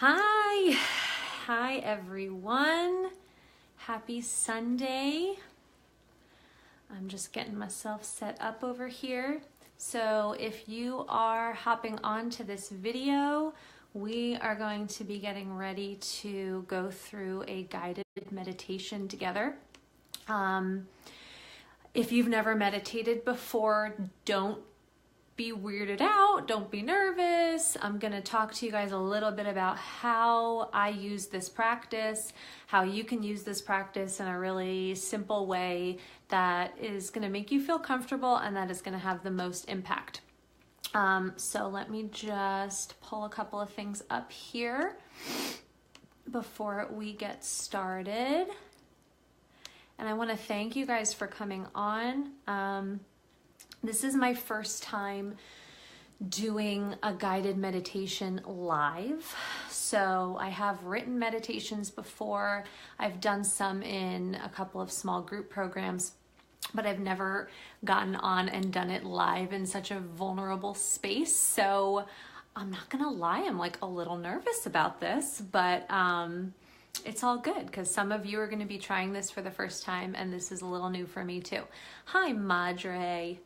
Hi, hi everyone. Happy Sunday. I'm just getting myself set up over here. So if you are hopping on to this video, we are going to be getting ready to go through a guided meditation together. If you've never meditated before, don't be weirded out, don't be nervous. I'm going to talk to you guys a little bit about how I use this practice, how you can use this practice in a really simple way that is going to make you feel comfortable and that is going to have the most impact. So let me just pull a couple of things up here before we get started. And I want to thank you guys for coming on. This is my first time doing a guided meditation live. So I have written meditations before. I've done some in a couple of small group programs, but I've never gotten on and done it live in such a vulnerable space. So I'm not gonna lie, I'm like a little nervous about this, but it's all good because some of you are gonna be trying this for the first time and this is a little new for me too. Hi, Madre.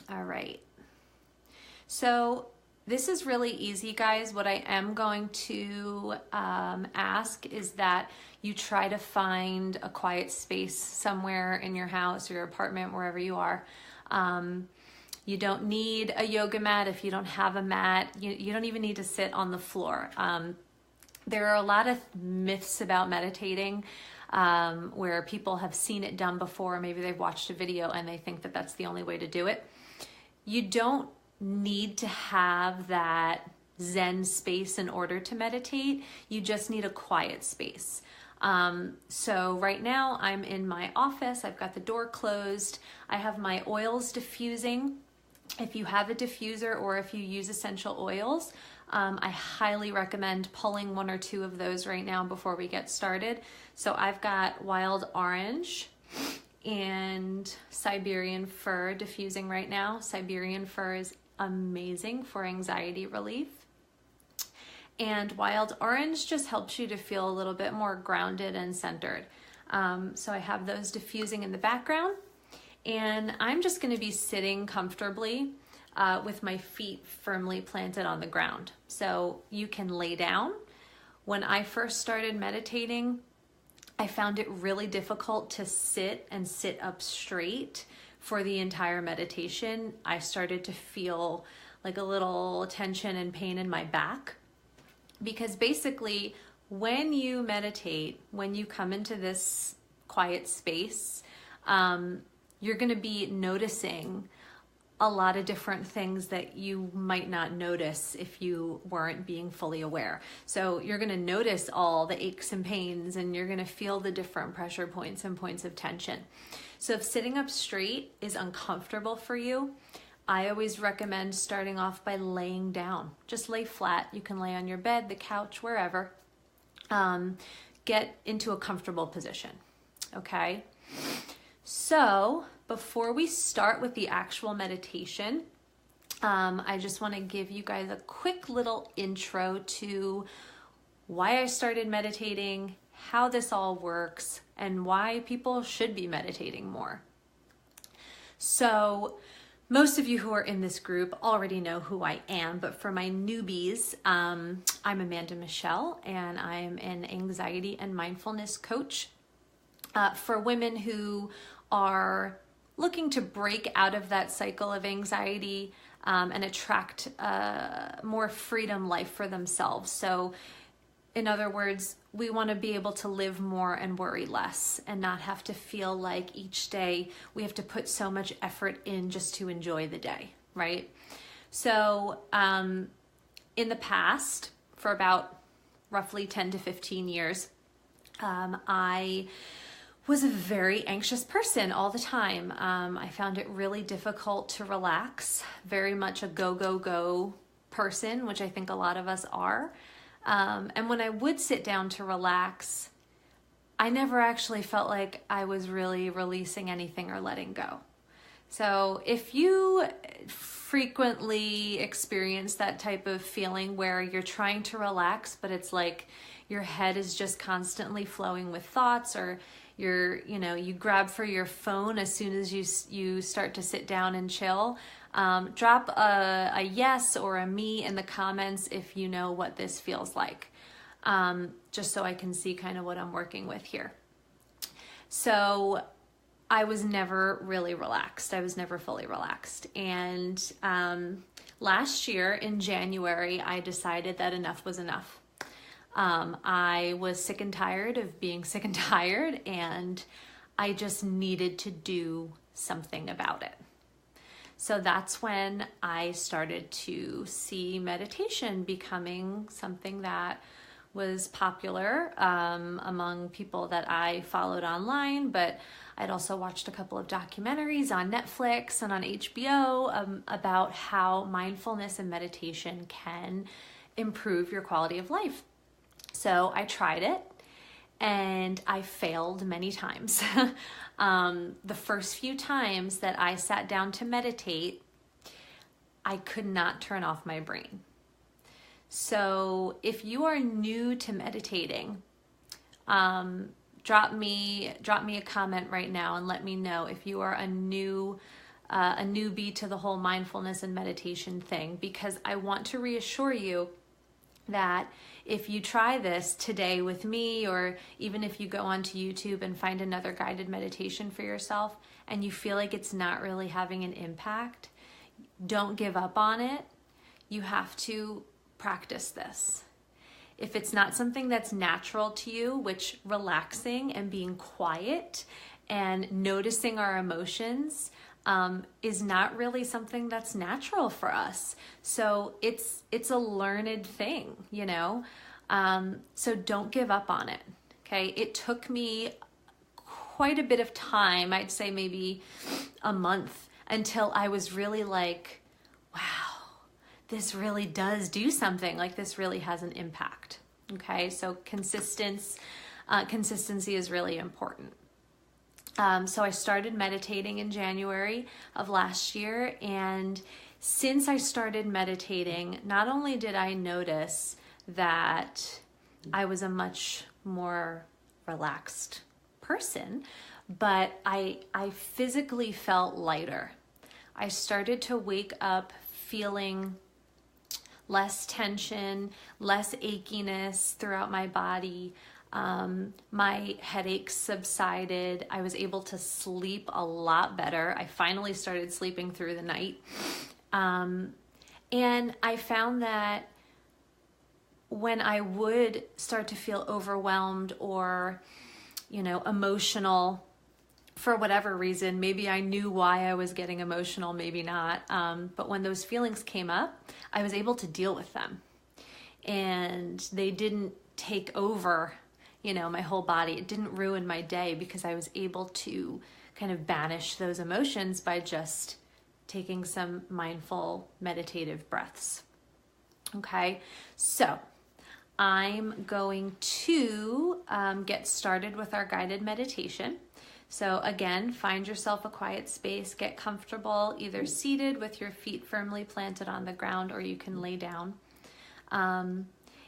All right, so this is really easy, guys. What I am going to ask is that you try to find a quiet space somewhere in your house or your apartment, wherever you are. You don't need a yoga mat if you don't have a mat. You don't even need to sit on the floor. There are a lot of myths about meditating where people have seen it done before. Maybe they've watched a video and they think that that's the only way to do it. You don't need to have that Zen space in order to meditate. You just need a quiet space. So right now I'm in my office. I've got the door closed. I have my oils diffusing. If you have a diffuser or if you use essential oils, I highly recommend pulling one or two of those right now before we get started. So I've got wild orange and Siberian fir diffusing right now. Siberian fir is amazing for anxiety relief. And wild orange just helps you to feel a little bit more grounded and centered. So I have those diffusing in the background. And I'm just gonna be sitting comfortably with my feet firmly planted on the ground. So you can lay down. When I first started meditating, I found it really difficult to sit and sit up straight for the entire meditation. I started to feel like a little tension and pain in my back because basically when you meditate, when you come into this quiet space, you're going to be noticing a lot of different things that you might not notice if you weren't being fully aware. So you're going to notice all the aches and pains and you're going to feel the different pressure points and points of tension. So if sitting up straight is uncomfortable for you, I always recommend starting off by laying down. Just lay flat. You can lay on your bed, the couch, wherever. Get into a comfortable position, okay? So before we start with the actual meditation, I just want to give you guys a quick little intro to why I started meditating, how this all works, and why people should be meditating more. So most of you who are in this group already know who I am, but for my newbies, I'm Amanda Michelle, and I'm an anxiety and mindfulness coach for women who are looking to break out of that cycle of anxiety and attract a more freedom life for themselves. So in other words, we want to be able to live more and worry less and not have to feel like each day we have to put so much effort in just to enjoy the day, right? So in the past, for about roughly 10 to 15 years, I was a very anxious person all the time. I found it really difficult to relax, very much a go, go, go person, which I think a lot of us are. And when I would sit down to relax, I never actually felt like I was really releasing anything or letting go. So if you frequently experience that type of feeling where you're trying to relax, but it's like your head is just constantly flowing with thoughts, or you grab for your phone as soon as you start to sit down and chill, drop a yes or a me in the comments if you know what this feels like, just so I can see kind of what I'm working with here. So I was never really relaxed. I was never fully relaxed. And last year in January, I decided that enough was enough. I was sick and tired of being sick and tired, and I just needed to do something about it. So that's when I started to see meditation becoming something that was popular among people that I followed online, but I'd also watched a couple of documentaries on Netflix and on HBO about how mindfulness and meditation can improve your quality of life. So I tried it and I failed many times. The first few times that I sat down to meditate, I could not turn off my brain. So if you are new to meditating, drop me a comment right now and let me know if you are a newbie to the whole mindfulness and meditation thing, because I want to reassure you that if you try this today with me, or even if you go onto YouTube and find another guided meditation for yourself and you feel like it's not really having an impact, don't give up on it. You have to practice this. If it's not something that's natural to you, which relaxing and being quiet and noticing our emotions is not really something that's natural for us. So it's a learned thing, so don't give up on it. Okay. It took me quite a bit of time, I'd say maybe a month, until I was really like, wow, this really does do something. Like, this really has an impact. Okay. So consistency is really important. So I started meditating in January of last year, and since I started meditating, not only did I notice that I was a much more relaxed person, but I physically felt lighter. I started to wake up feeling less tension, less achiness throughout my body. My headaches subsided. I was able to sleep a lot better. I finally started sleeping through the night. And I found that when I would start to feel overwhelmed or, emotional for whatever reason, maybe I knew why I was getting emotional, maybe not. But when those feelings came up, I was able to deal with them, and they didn't take over my whole body. It didn't ruin my day because I was able to kind of banish those emotions by just taking some mindful meditative breaths. Okay, so I'm going to get started with our guided meditation. So again, find yourself a quiet space, get comfortable, either seated with your feet firmly planted on the ground, or you can lay down.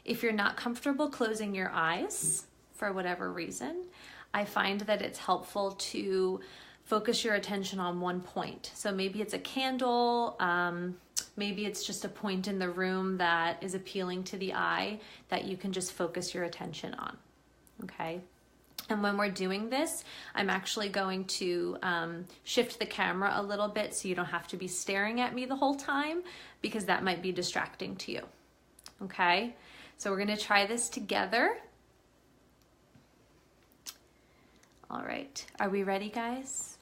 If you're not comfortable closing your eyes, for whatever reason, I find that it's helpful to focus your attention on one point. So maybe it's a candle, maybe it's just a point in the room that is appealing to the eye that you can just focus your attention on, okay? And when we're doing this, I'm actually going to shift the camera a little bit so you don't have to be staring at me the whole time, because that might be distracting to you, okay? So we're gonna try this together. All right, are we ready, guys?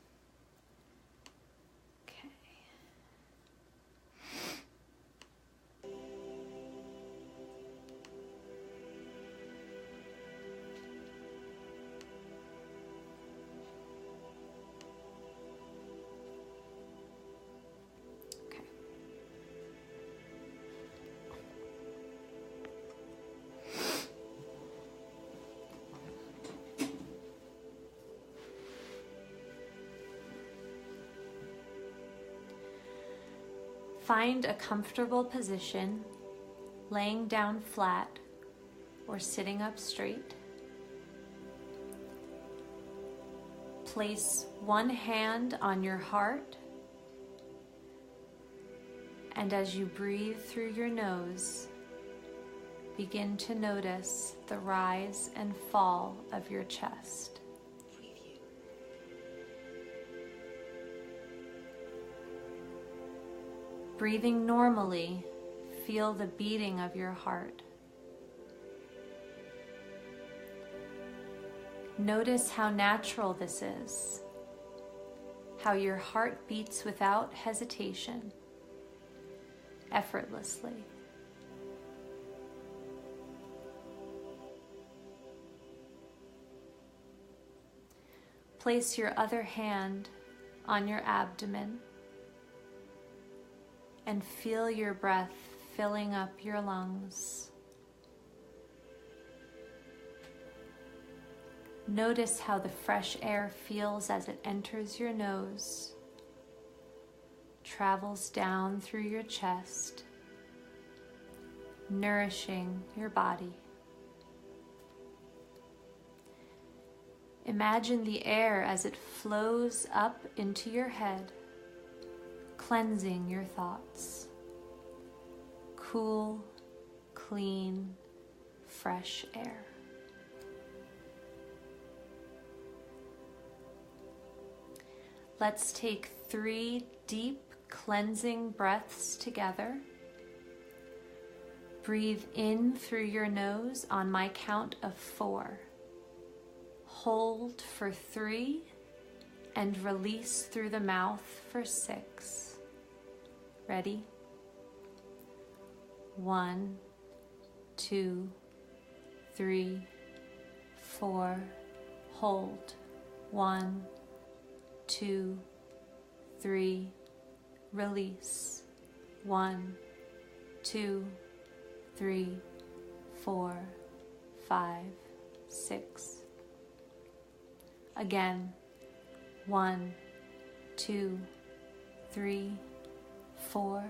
Okay. Find a comfortable position, laying down flat or sitting up straight. Place one hand on your heart, and as you breathe through your nose, begin to notice the rise and fall of your chest. Breathing normally, feel the beating of your heart. Notice how natural this is, how your heart beats without hesitation, effortlessly. Place your other hand on your abdomen and feel your breath filling up your lungs. Notice how the fresh air feels as it enters your nose, travels down through your chest, nourishing your body. Imagine the air as it flows up into your head, cleansing your thoughts. Cool, clean, fresh air. Let's take 3 deep cleansing breaths together. Breathe in through your nose on my count of 4. Hold for 3 and release through the mouth for 6. Ready? 1, 2, 3, 4. Hold. 1, 2, 3. Release. 1, 2, 3, 4, 5, 6. Again. 1, 2, 3, 4.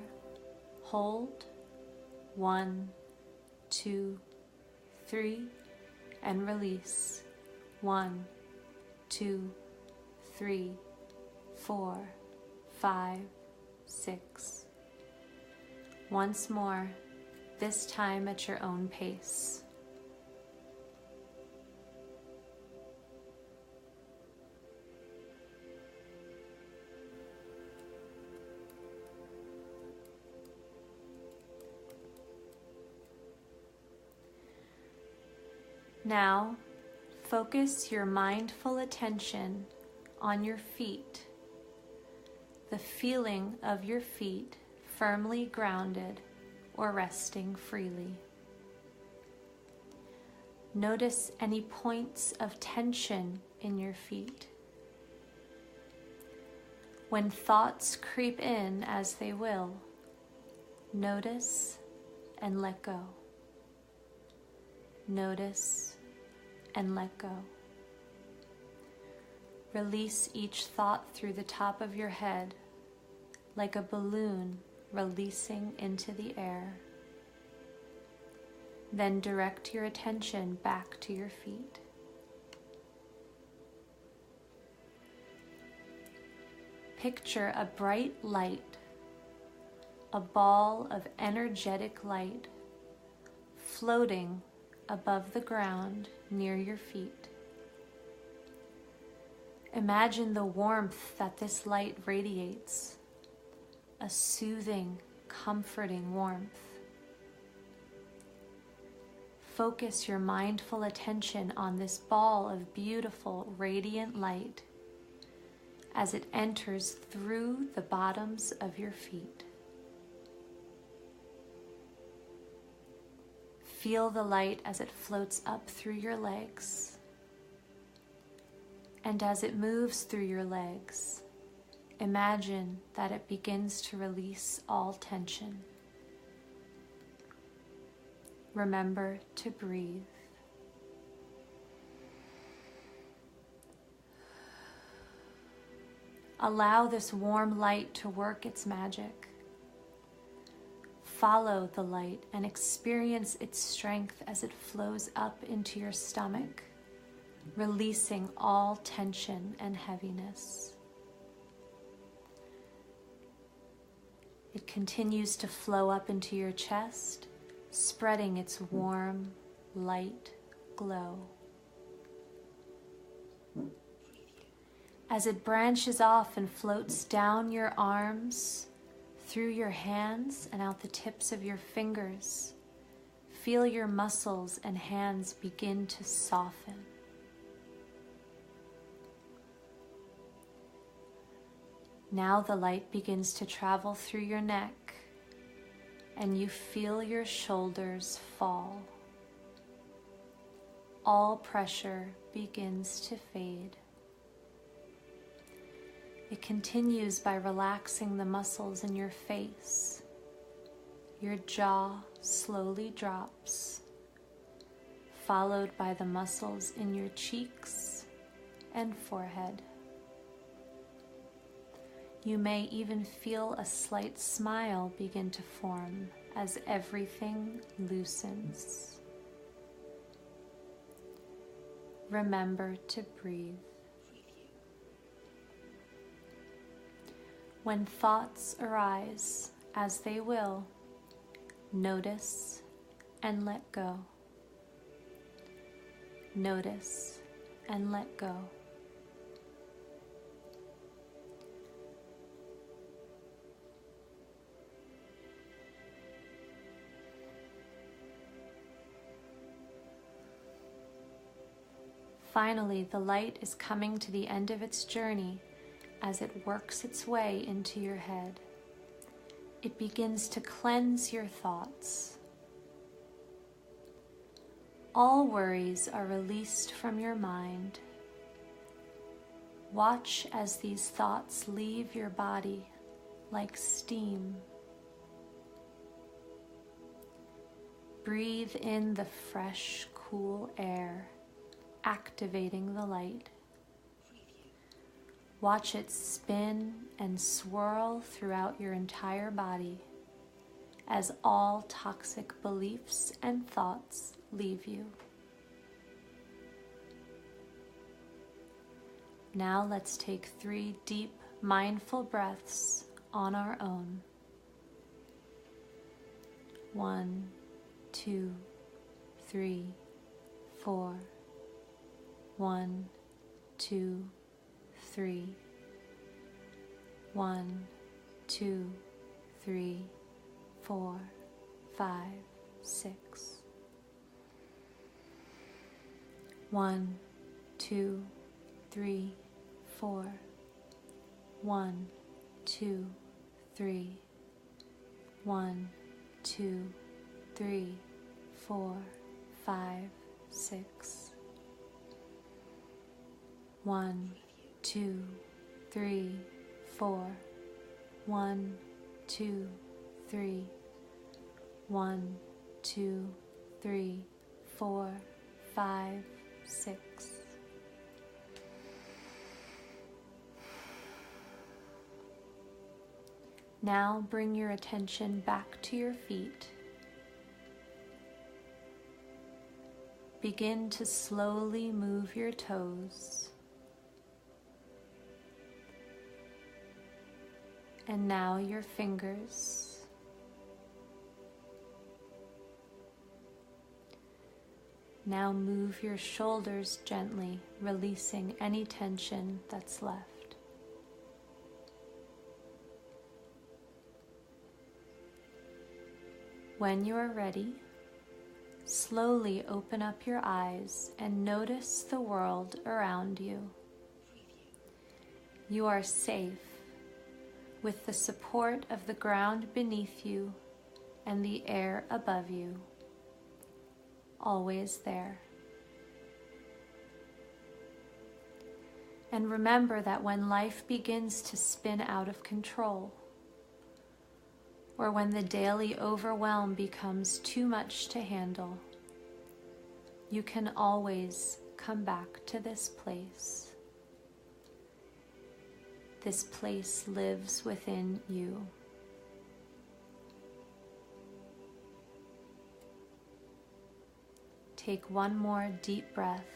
Hold. 1, 2, 3, and release. 1, 2, 3, 4, 5, 6. Once more, this time at your own pace. Now, focus your mindful attention on your feet, the feeling of your feet firmly grounded or resting freely. Notice any points of tension in your feet. When thoughts creep in, as they will, notice and let go. Notice and let go. Release each thought through the top of your head, like a balloon releasing into the air. Then direct your attention back to your feet. Picture a bright light, a ball of energetic light, floating above the ground near your feet. Imagine the warmth that this light radiates, a soothing, comforting warmth. Focus your mindful attention on this ball of beautiful, radiant light as it enters through the bottoms of your feet. Feel the light as it floats up through your legs. And as it moves through your legs, imagine that it begins to release all tension. Remember to breathe. Allow this warm light to work its magic. Follow the light and experience its strength as it flows up into your stomach, releasing all tension and heaviness. It continues to flow up into your chest, spreading its warm, light glow. As it branches off and floats down your arms, through your hands and out the tips of your fingers, feel your muscles and hands begin to soften. Now the light begins to travel through your neck, and you feel your shoulders fall. All pressure begins to fade. It continues by relaxing the muscles in your face. Your jaw slowly drops, followed by the muscles in your cheeks and forehead. You may even feel a slight smile begin to form as everything loosens. Remember to breathe. When thoughts arise, as they will, notice and let go. Notice and let go. Finally, the light is coming to the end of its journey as it works its way into your head. It begins to cleanse your thoughts. All worries are released from your mind. Watch as these thoughts leave your body like steam. Breathe in the fresh, cool air, activating the light. Watch it spin and swirl throughout your entire body as all toxic beliefs and thoughts leave you. Now let's take 3 deep, mindful breaths on our own. 1, 2, 3, 4. 1, 2, 3. 1, 2, 3, 4, 5, 6. 1, 2, 3, 4. 1, 2, 3. 1, 2, 3, 4, 5, 6. 1, 2, 3, 4. 1, 2, 3. 1, 2, 3, 4, 5, 6. Now bring your attention back to your feet. Begin to slowly move your toes. And now your fingers. Now move your shoulders gently, releasing any tension that's left. When you are ready, slowly open up your eyes and notice the world around you. You are safe with the support of the ground beneath you and the air above you, always there. And remember that when life begins to spin out of control, or when the daily overwhelm becomes too much to handle, you can always come back to this place. This place lives within you. Take one more deep breath.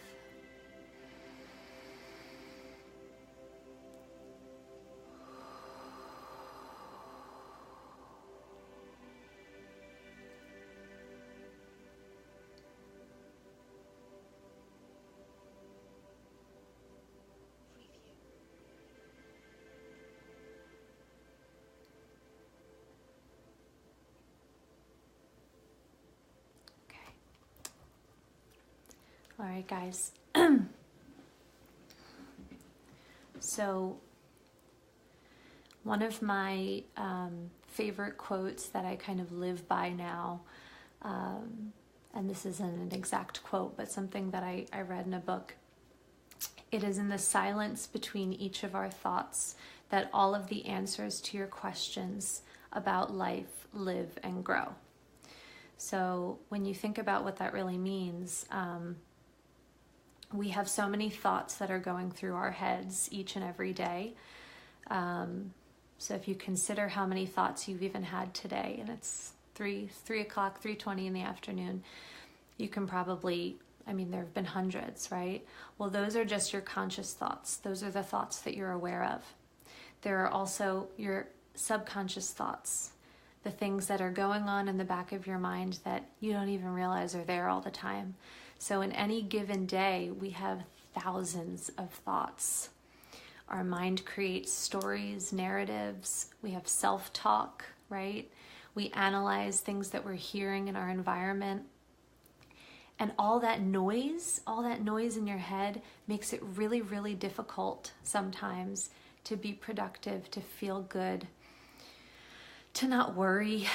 All right, guys. So one of my favorite quotes that I kind of live by now, and this isn't an exact quote, but something that I read in a book. It is in the silence between each of our thoughts that all of the answers to your questions about life live and grow. So when you think about what that really means, we have so many thoughts that are going through our heads each and every day. So if you consider how many thoughts you've even had today, and it's 3 o'clock, 3:20 in the afternoon, you can probably, there have been hundreds, right? Well, those are just your conscious thoughts. Those are the thoughts that you're aware of. There are also your subconscious thoughts, the things that are going on in the back of your mind that you don't even realize are there all the time. So in any given day, we have thousands of thoughts. Our mind creates stories, narratives. We have self-talk, right? We analyze things that we're hearing in our environment. And all that noise in your head makes it really, really difficult sometimes to be productive, to feel good, to not worry,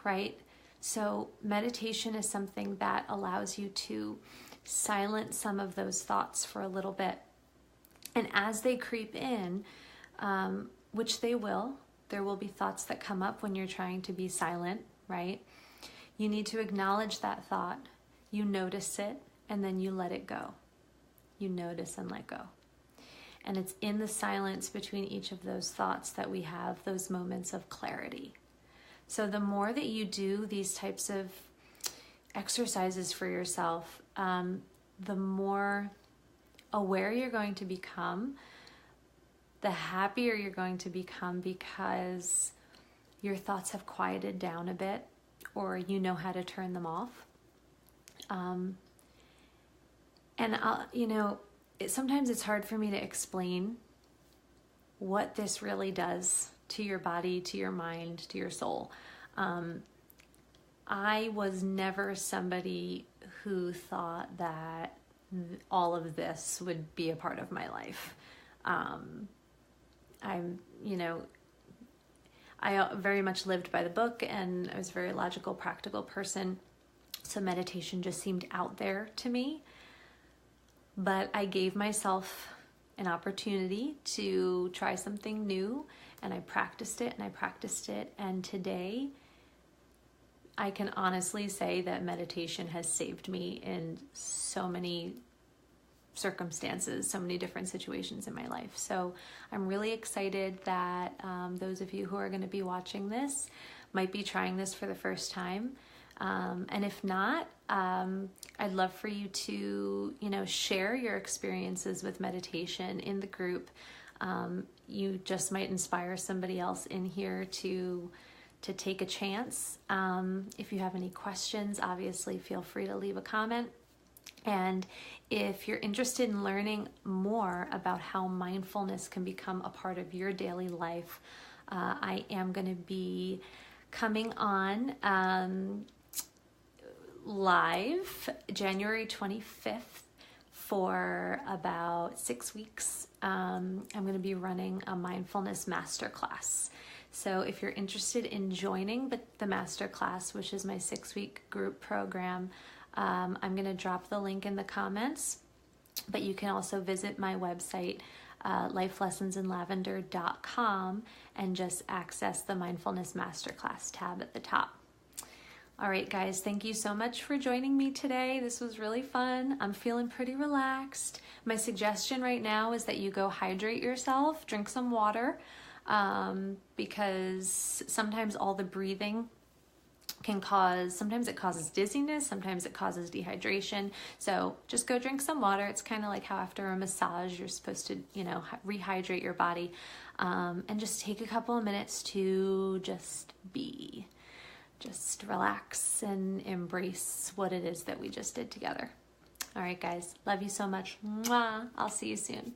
right? So meditation is something that allows you to silence some of those thoughts for a little bit. And as they creep in, which they will, there will be thoughts that come up when you're trying to be silent, right? You need to acknowledge that thought. You notice it, and then you let it go. You notice and let go. And it's in the silence between each of those thoughts that we have those moments of clarity. So the more that you do these types of exercises for yourself, the more aware you're going to become, the happier you're going to become, because your thoughts have quieted down a bit, or you know how to turn them off. Sometimes it's hard for me to explain what this really does to your body, to your mind, to your soul. I was never somebody who thought that all of this would be a part of my life. I very much lived by the book, and I was a very logical, practical person. So meditation just seemed out there to me. But I gave myself an opportunity to try something new, and I practiced it and I practiced it. And today, I can honestly say that meditation has saved me in so many circumstances, so many different situations in my life. So I'm really excited that those of you who are going to be watching this might be trying this for the first time. And if not, I'd love for you to, share your experiences with meditation in the group. You just might inspire somebody else in here to take a chance. If you have any questions, obviously feel free to leave a comment. And if you're interested in learning more about how mindfulness can become a part of your daily life, I am going to be coming on live January 25th for about 6 weeks. I'm going to be running a mindfulness masterclass. So if you're interested in joining the masterclass, which is my 6-week group program, I'm going to drop the link in the comments, but you can also visit my website, lifelessonsinlavender.com, and just access the mindfulness masterclass tab at the top. All right, guys, thank you so much for joining me today. This was really fun. I'm feeling pretty relaxed. My suggestion right now is that you go hydrate yourself, drink some water, because sometimes all the breathing sometimes it causes dizziness, sometimes it causes dehydration. So just go drink some water. It's kind of like how after a massage, you're supposed to, rehydrate your body. And just take a couple of minutes to just be. Just relax and embrace what it is that we just did together. All right, guys. Love you so much. Mwah. I'll see you soon.